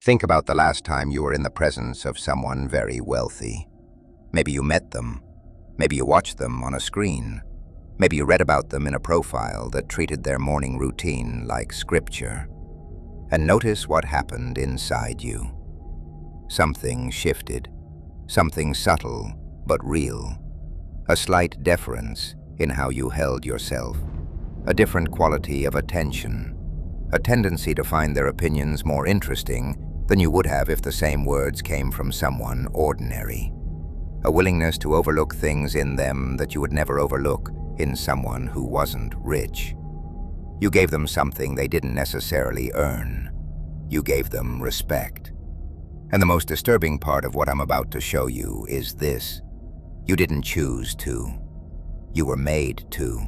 Think about the last time you were in the presence of someone very wealthy. Maybe you met them. Maybe you watched them on a screen. Maybe you read about them in a profile that treated their morning routine like scripture. And notice what happened inside you. Something shifted. Something subtle, but real. A slight deference in how you held yourself. A different quality of attention. A tendency to find their opinions more interesting than you would have if the same words came from someone ordinary. A willingness to overlook things in them that you would never overlook in someone who wasn't rich. You gave them something they didn't necessarily earn. You gave them respect. And the most disturbing part of what I'm about to show you is this. You didn't choose to. You were made to.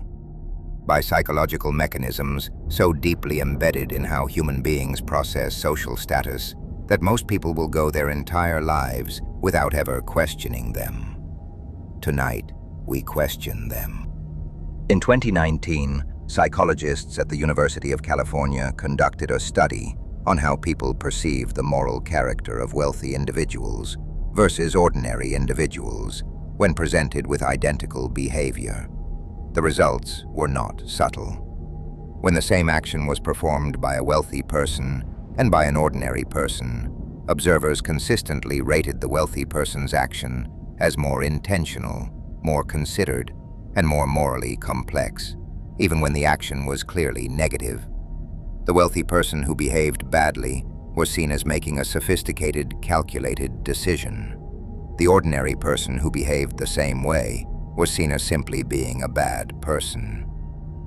By psychological mechanisms so deeply embedded in how human beings process social status that most people will go their entire lives without ever questioning them. Tonight, we question them. In 2019, psychologists at the University of California conducted a study on how people perceive the moral character of wealthy individuals versus ordinary individuals when presented with identical behavior. The results were not subtle. When the same action was performed by a wealthy person and by an ordinary person, observers consistently rated the wealthy person's action as more intentional, more considered, and more morally complex, even when the action was clearly negative. The wealthy person who behaved badly was seen as making a sophisticated, calculated decision. The ordinary person who behaved the same way was seen as simply being a bad person.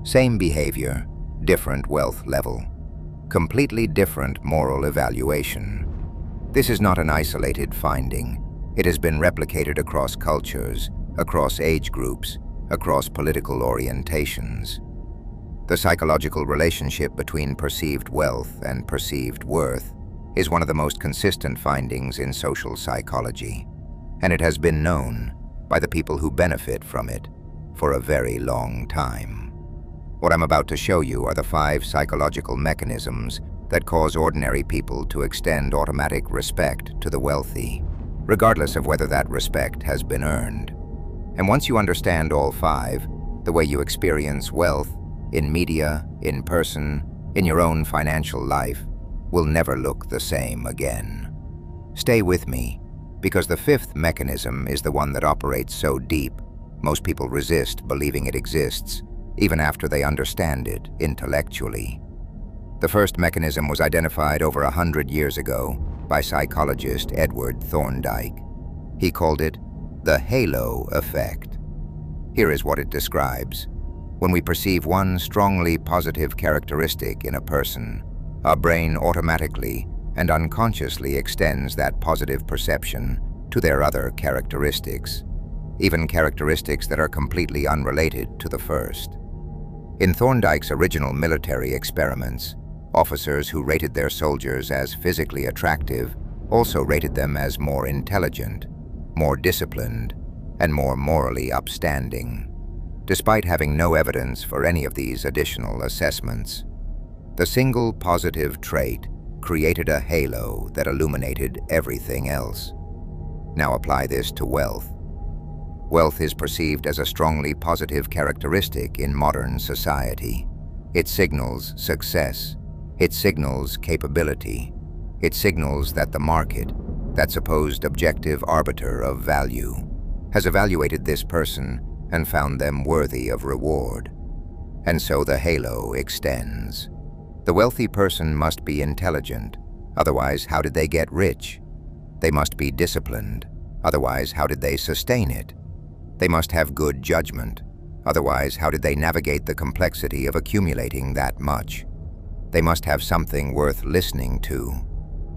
Same behavior, different wealth level. Completely different moral evaluation. This is not an isolated finding. It has been replicated across cultures, across age groups, across political orientations. The psychological relationship between perceived wealth and perceived worth is one of the most consistent findings in social psychology, and it has been known by the people who benefit from it for a very long time. What I'm about to show you are the 5 psychological mechanisms that cause ordinary people to extend automatic respect to the wealthy, regardless of whether that respect has been earned. And once you understand all 5, the way you experience wealth, in media, in person, in your own financial life, will never look the same again. Stay with me, because the 5th mechanism is the one that operates so deep, most people resist believing it exists, even after they understand it intellectually. The first mechanism was identified over 100 years ago by psychologist Edward Thorndike. He called it the halo effect. Here is what it describes. When we perceive one strongly positive characteristic in a person, our brain automatically and unconsciously extends that positive perception to their other characteristics, even characteristics that are completely unrelated to the first. In Thorndike's original military experiments, officers who rated their soldiers as physically attractive also rated them as more intelligent, more disciplined, and more morally upstanding, despite having no evidence for any of these additional assessments. The single positive trait created a halo that illuminated everything else. Now apply this to wealth. Wealth is perceived as a strongly positive characteristic in modern society. It signals success. It signals capability. It signals that the market, that supposed objective arbiter of value, has evaluated this person and found them worthy of reward. And so the halo extends. The wealthy person must be intelligent, otherwise how did they get rich? They must be disciplined, otherwise how did they sustain it? They must have good judgment, otherwise how did they navigate the complexity of accumulating that much? They must have something worth listening to,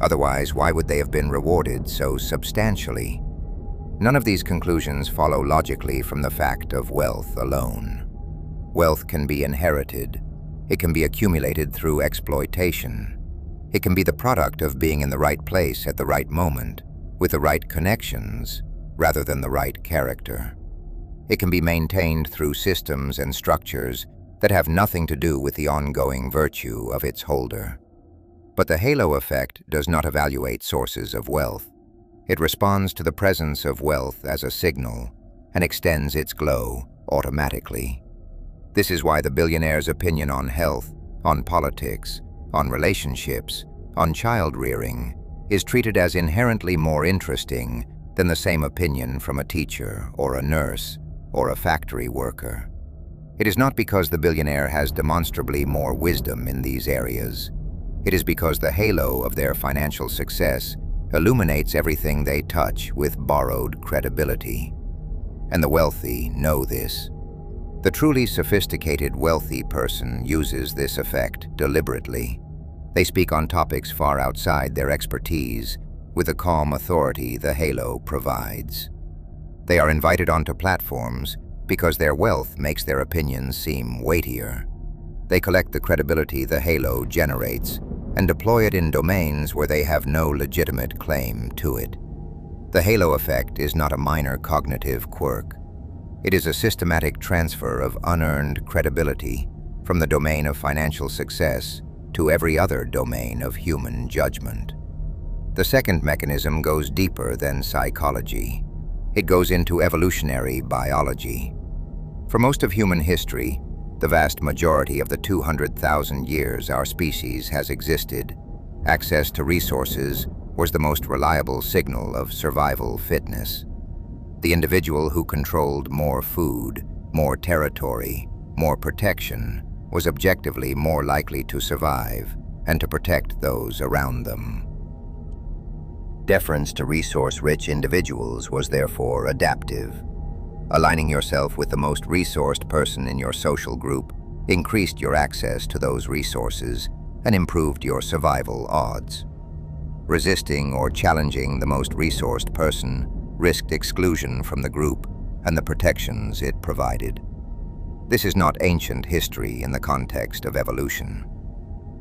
otherwise why would they have been rewarded so substantially? None of these conclusions follow logically from the fact of wealth alone. Wealth can be inherited. It can be accumulated through exploitation. It can be the product of being in the right place at the right moment, with the right connections, rather than the right character. It can be maintained through systems and structures that have nothing to do with the ongoing virtue of its holder. But the halo effect does not evaluate sources of wealth. It responds to the presence of wealth as a signal and extends its glow automatically. This is why the billionaire's opinion on health, on politics, on relationships, on child rearing is treated as inherently more interesting than the same opinion from a teacher or a nurse or a factory worker. It is not because the billionaire has demonstrably more wisdom in these areas. It is because the halo of their financial success illuminates everything they touch with borrowed credibility. And the wealthy know this. The truly sophisticated wealthy person uses this effect deliberately. They speak on topics far outside their expertise with the calm authority the halo provides. They are invited onto platforms because their wealth makes their opinions seem weightier. They collect the credibility the halo generates and deploy it in domains where they have no legitimate claim to it. The halo effect is not a minor cognitive quirk. It is a systematic transfer of unearned credibility from the domain of financial success to every other domain of human judgment. The second mechanism goes deeper than psychology. It goes into evolutionary biology. For most of human history, the vast majority of the 200,000 years our species has existed, access to resources was the most reliable signal of survival fitness. The individual who controlled more food, more territory, more protection, was objectively more likely to survive and to protect those around them. Deference to resource-rich individuals was therefore adaptive. Aligning yourself with the most resourced person in your social group increased your access to those resources and improved your survival odds. Resisting or challenging the most resourced person risked exclusion from the group and the protections it provided. This is not ancient history in the context of evolution.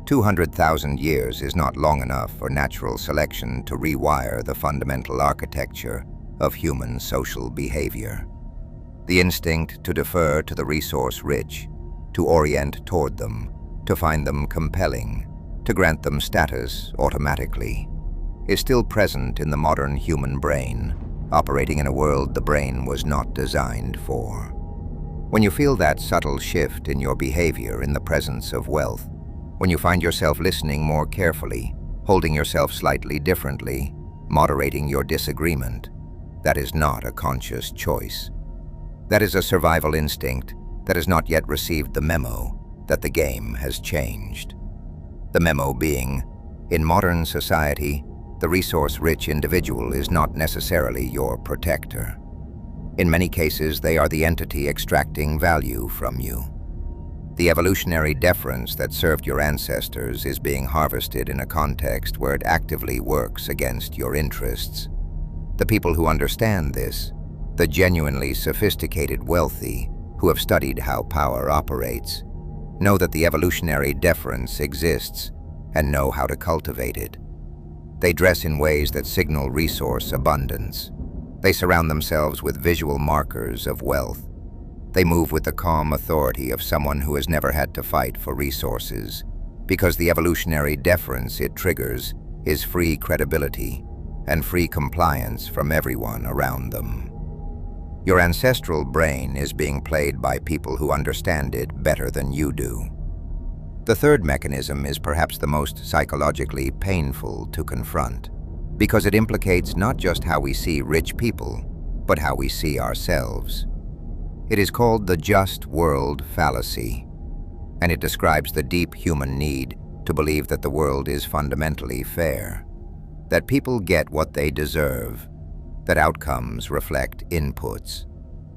200,000 years is not long enough for natural selection to rewire the fundamental architecture of human social behavior. The instinct to defer to the resource-rich, to orient toward them, to find them compelling, to grant them status automatically, is still present in the modern human brain, operating in a world the brain was not designed for. When you feel that subtle shift in your behavior in the presence of wealth, when you find yourself listening more carefully, holding yourself slightly differently, moderating your disagreement, that is not a conscious choice. That is a survival instinct that has not yet received the memo that the game has changed. The memo being, in modern society, the resource-rich individual is not necessarily your protector. In many cases, they are the entity extracting value from you. The evolutionary deference that served your ancestors is being harvested in a context where it actively works against your interests. The people who understand this, the genuinely sophisticated wealthy who have studied how power operates, know that the evolutionary deference exists and know how to cultivate it. They dress in ways that signal resource abundance. They surround themselves with visual markers of wealth. They move with the calm authority of someone who has never had to fight for resources, because the evolutionary deference it triggers is free credibility and free compliance from everyone around them. Your ancestral brain is being played by people who understand it better than you do. The third mechanism is perhaps the most psychologically painful to confront, because it implicates not just how we see rich people, but how we see ourselves. It is called the just world fallacy, and it describes the deep human need to believe that the world is fundamentally fair, that people get what they deserve, that outcomes reflect inputs,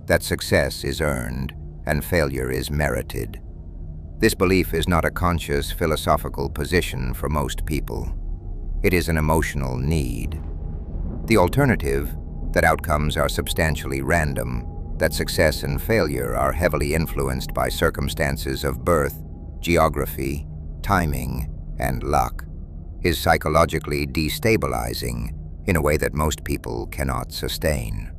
that success is earned and failure is merited. This belief is not a conscious philosophical position for most people. It is an emotional need. The alternative, that outcomes are substantially random, that success and failure are heavily influenced by circumstances of birth, geography, timing, and luck, is psychologically destabilizing in a way that most people cannot sustain.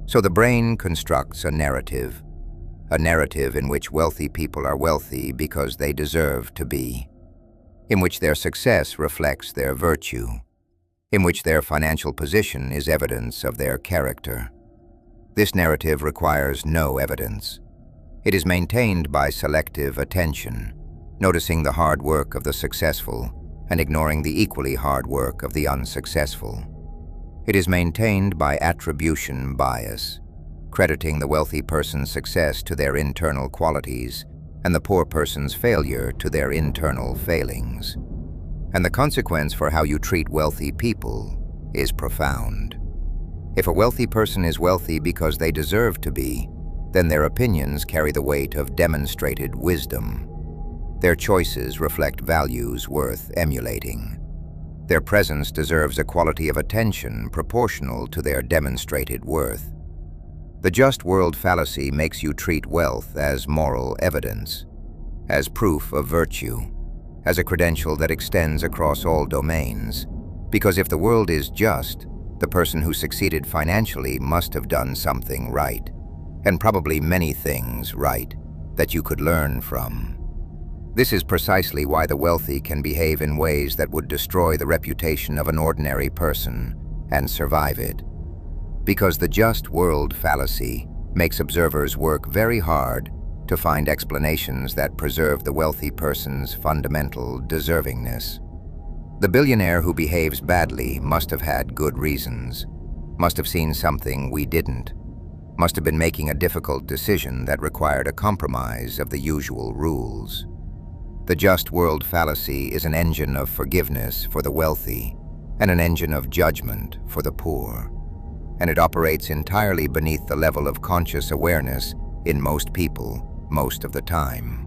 So the brain constructs a narrative in which wealthy people are wealthy because they deserve to be. in which their success reflects their virtue, in which their financial position is evidence of their character. This narrative requires no evidence. It is maintained by selective attention, noticing the hard work of the successful and ignoring the equally hard work of the unsuccessful. It is maintained by attribution bias, crediting the wealthy person's success to their internal qualities and the poor person's failure to their internal failings. And the consequence for how you treat wealthy people is profound. If a wealthy person is wealthy because they deserve to be, then their opinions carry the weight of demonstrated wisdom. Their choices reflect values worth emulating. Their presence deserves a quality of attention proportional to their demonstrated worth. The just world fallacy makes you treat wealth as moral evidence, as proof of virtue, as a credential that extends across all domains. Because if the world is just, the person who succeeded financially must have done something right, and probably many things right, that you could learn from. This is precisely why the wealthy can behave in ways that would destroy the reputation of an ordinary person and survive it. Because the just world fallacy makes observers work very hard to find explanations that preserve the wealthy person's fundamental deservingness. The billionaire who behaves badly must have had good reasons, must have seen something we didn't, must have been making a difficult decision that required a compromise of the usual rules. The just world fallacy is an engine of forgiveness for the wealthy and an engine of judgment for the poor, and it operates entirely beneath the level of conscious awareness in most people, most of the time.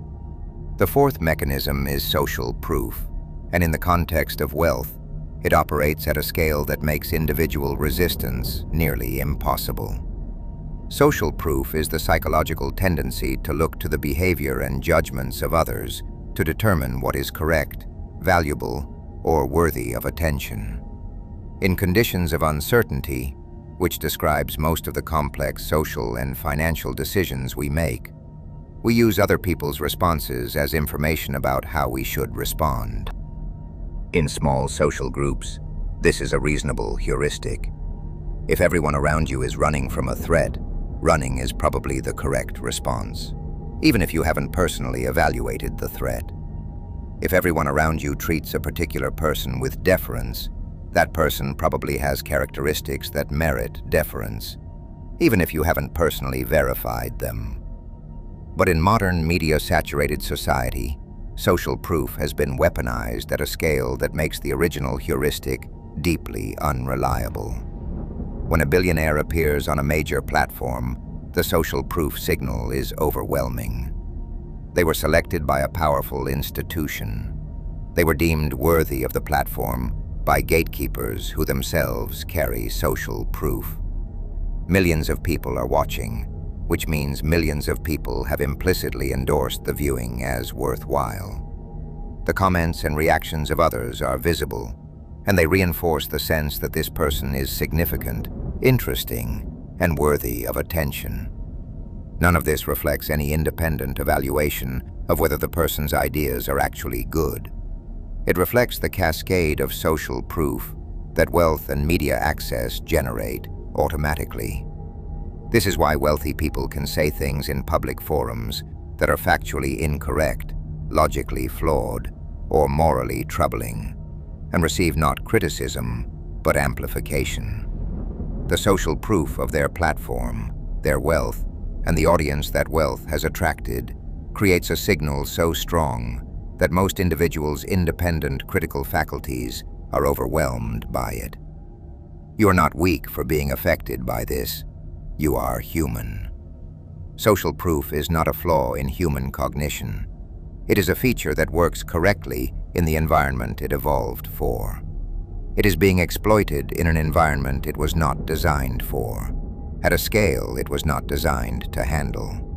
The fourth mechanism is social proof, and in the context of wealth, it operates at a scale that makes individual resistance nearly impossible. Social proof is the psychological tendency to look to the behavior and judgments of others to determine what is correct, valuable, or worthy of attention. In conditions of uncertainty, which describes most of the complex social and financial decisions we make, we use other people's responses as information about how we should respond. In small social groups, this is a reasonable heuristic. If everyone around you is running from a threat, running is probably the correct response, even if you haven't personally evaluated the threat. If everyone around you treats a particular person with deference, that person probably has characteristics that merit deference, even if you haven't personally verified them. But in modern media-saturated society, social proof has been weaponized at a scale that makes the original heuristic deeply unreliable. When a billionaire appears on a major platform, the social proof signal is overwhelming. They were selected by a powerful institution. They were deemed worthy of the platform by gatekeepers who themselves carry social proof. Millions of people are watching, which means millions of people have implicitly endorsed the viewing as worthwhile. The comments and reactions of others are visible, and they reinforce the sense that this person is significant, interesting, and worthy of attention. None of this reflects any independent evaluation of whether the person's ideas are actually good. It reflects the cascade of social proof that wealth and media access generate automatically. This is why wealthy people can say things in public forums that are factually incorrect, logically flawed, or morally troubling, and receive not criticism, but amplification. The social proof of their platform, their wealth, and the audience that wealth has attracted creates a signal so strong that most individuals' independent critical faculties are overwhelmed by it. You are not weak for being affected by this. You are human. Social proof is not a flaw in human cognition. It is a feature that works correctly in the environment it evolved for. It is being exploited in an environment it was not designed for, at a scale it was not designed to handle.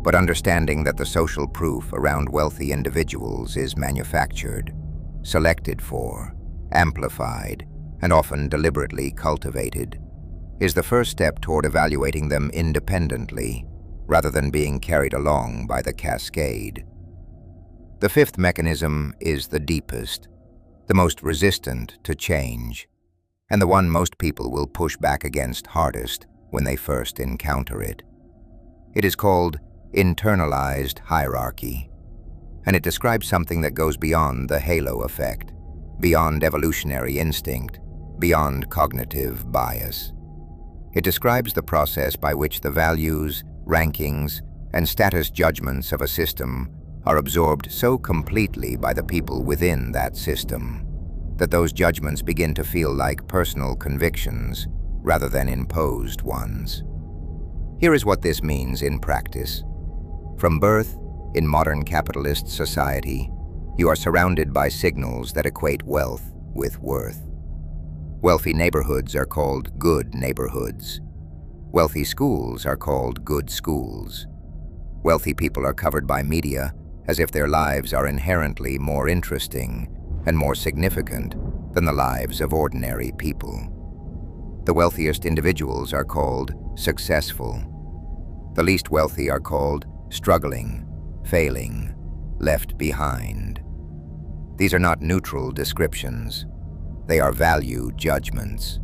But understanding that the social proof around wealthy individuals is manufactured, selected for, amplified, and often deliberately cultivated, is the first step toward evaluating them independently, rather than being carried along by the cascade. The fifth mechanism is the deepest, the most resistant to change, and the one most people will push back against hardest when they first encounter it. It is called internalized hierarchy, and it describes something that goes beyond the halo effect, beyond evolutionary instinct, beyond cognitive bias. It describes the process by which the values, rankings, and status judgments of a system are absorbed so completely by the people within that system that those judgments begin to feel like personal convictions rather than imposed ones. Here is what this means in practice. From birth, in modern capitalist society, you are surrounded by signals that equate wealth with worth. Wealthy neighborhoods are called good neighborhoods. Wealthy schools are called good schools. Wealthy people are covered by media as if their lives are inherently more interesting and more significant than the lives of ordinary people. The wealthiest individuals are called successful. The least wealthy are called struggling, failing, left behind. These are not neutral descriptions. They are value judgments.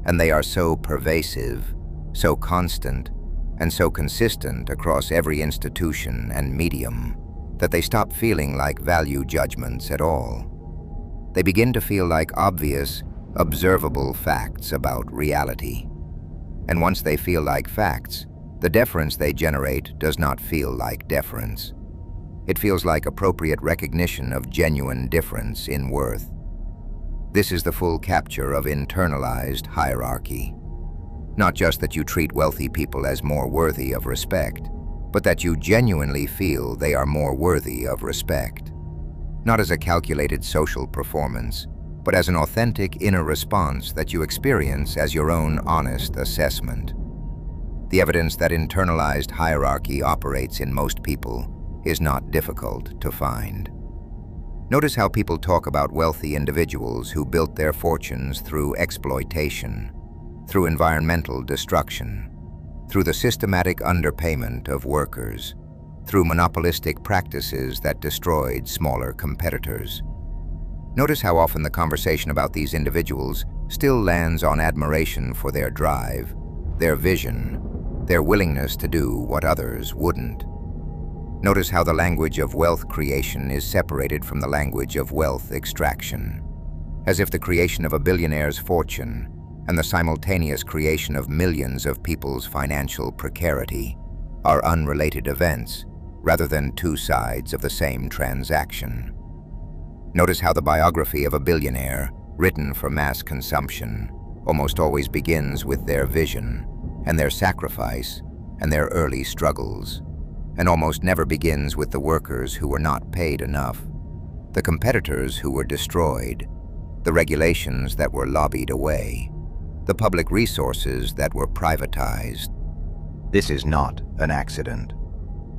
And they are so pervasive, so constant, and so consistent across every institution and medium that they stop feeling like value judgments at all. They begin to feel like obvious, observable facts about reality. And once they feel like facts, the deference they generate does not feel like deference. It feels like appropriate recognition of genuine difference in worth. This is the full capture of internalized hierarchy. Not just that you treat wealthy people as more worthy of respect, but that you genuinely feel they are more worthy of respect. Not as a calculated social performance, but as an authentic inner response that you experience as your own honest assessment. The evidence that internalized hierarchy operates in most people is not difficult to find. Notice how people talk about wealthy individuals who built their fortunes through exploitation, through environmental destruction, through the systematic underpayment of workers, through monopolistic practices that destroyed smaller competitors. Notice how often the conversation about these individuals still lands on admiration for their drive, their vision, their willingness to do what others wouldn't. Notice how the language of wealth creation is separated from the language of wealth extraction, as if the creation of a billionaire's fortune and the simultaneous creation of millions of people's financial precarity are unrelated events rather than two sides of the same transaction. Notice how the biography of a billionaire, written for mass consumption, almost always begins with their vision and their sacrifice and their early struggles, and almost never begins with the workers who were not paid enough, the competitors who were destroyed, the regulations that were lobbied away, the public resources that were privatized. This is not an accident.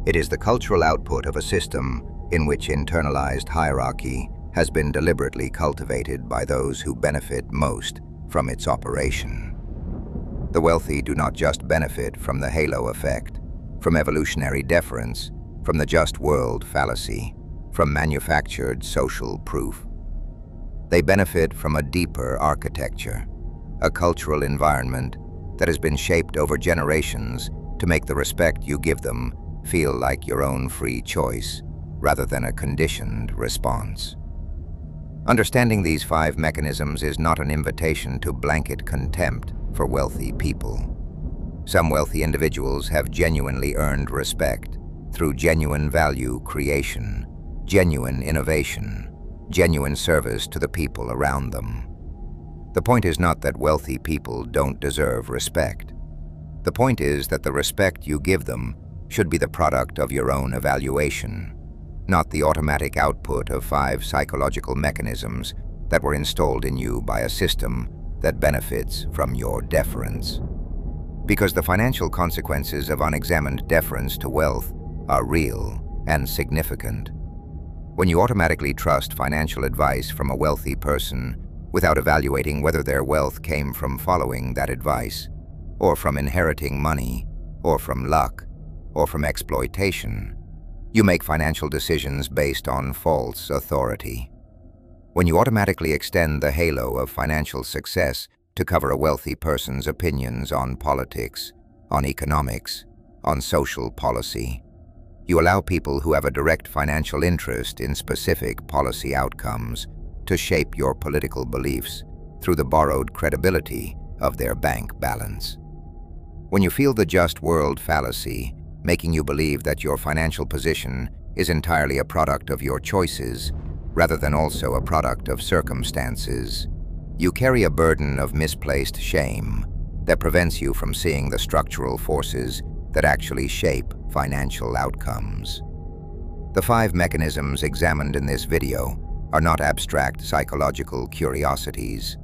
It is the cultural output of a system in which internalized hierarchy has been deliberately cultivated by those who benefit most from its operation. The wealthy do not just benefit from the halo effect, from evolutionary deference, from the just world fallacy, from manufactured social proof. They benefit from a deeper architecture, a cultural environment that has been shaped over generations to make the respect you give them feel like your own free choice rather than a conditioned response. Understanding these 5 mechanisms is not an invitation to blanket contempt for wealthy people. Some wealthy individuals have genuinely earned respect through genuine value creation, genuine innovation, genuine service to the people around them. The point is not that wealthy people don't deserve respect. The point is that the respect you give them should be the product of your own evaluation, not the automatic output of 5 psychological mechanisms that were installed in you by a system that benefits from your deference. Because the financial consequences of unexamined deference to wealth are real and significant. When you automatically trust financial advice from a wealthy person without evaluating whether their wealth came from following that advice, or from inheriting money, or from luck, or from exploitation, You make financial decisions based on false authority. When you automatically extend the halo of financial success to cover a wealthy person's opinions on politics, on economics, on social policy, you allow people who have a direct financial interest in specific policy outcomes to shape your political beliefs through the borrowed credibility of their bank balance. When you feel the just world fallacy, making you believe that your financial position is entirely a product of your choices rather than also a product of circumstances, you carry a burden of misplaced shame that prevents you from seeing the structural forces that actually shape financial outcomes. The 5 mechanisms examined in this video are not abstract psychological curiosities.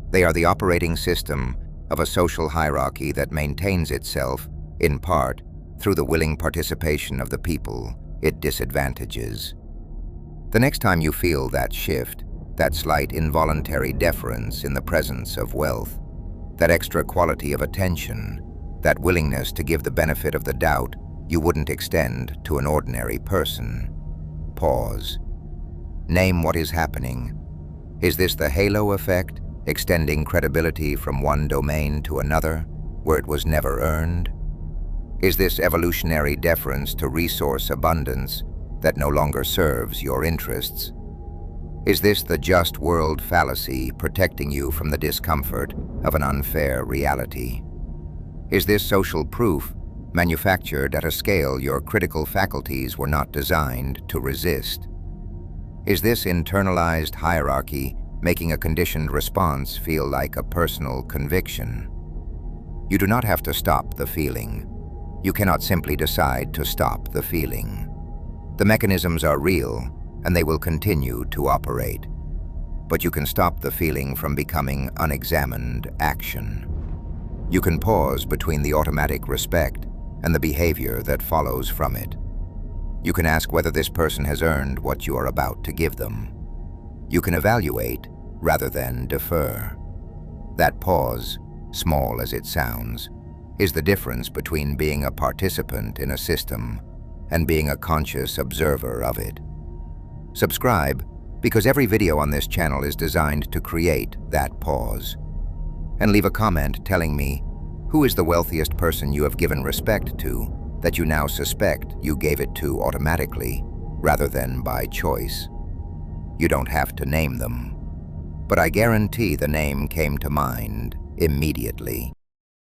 They are the operating system of a social hierarchy that maintains itself, in part, through the willing participation of the people it disadvantages. The next time you feel that shift, that slight involuntary deference in the presence of wealth, that extra quality of attention, that willingness to give the benefit of the doubt you wouldn't extend to an ordinary person, pause. Name what is happening. Is this the halo effect, extending credibility from one domain to another, where it was never earned? Is this evolutionary deference to resource abundance that no longer serves your interests? Is this the just world fallacy protecting you from the discomfort of an unfair reality? Is this social proof manufactured at a scale your critical faculties were not designed to resist? Is this internalized hierarchy making a conditioned response feel like a personal conviction? You do not have to stop the feeling. You cannot simply decide to stop the feeling. The mechanisms are real, and they will continue to operate. But you can stop the feeling from becoming unexamined action. You can pause between the automatic respect and the behavior that follows from it. You can ask whether this person has earned what you are about to give them. You can evaluate rather than defer. That pause, small as it sounds, is the difference between being a participant in a system and being a conscious observer of it. Subscribe, because every video on this channel is designed to create that pause. And leave a comment telling me, who is the wealthiest person you have given respect to that you now suspect you gave it to automatically rather than by choice? You don't have to name them, but I guarantee the name came to mind immediately.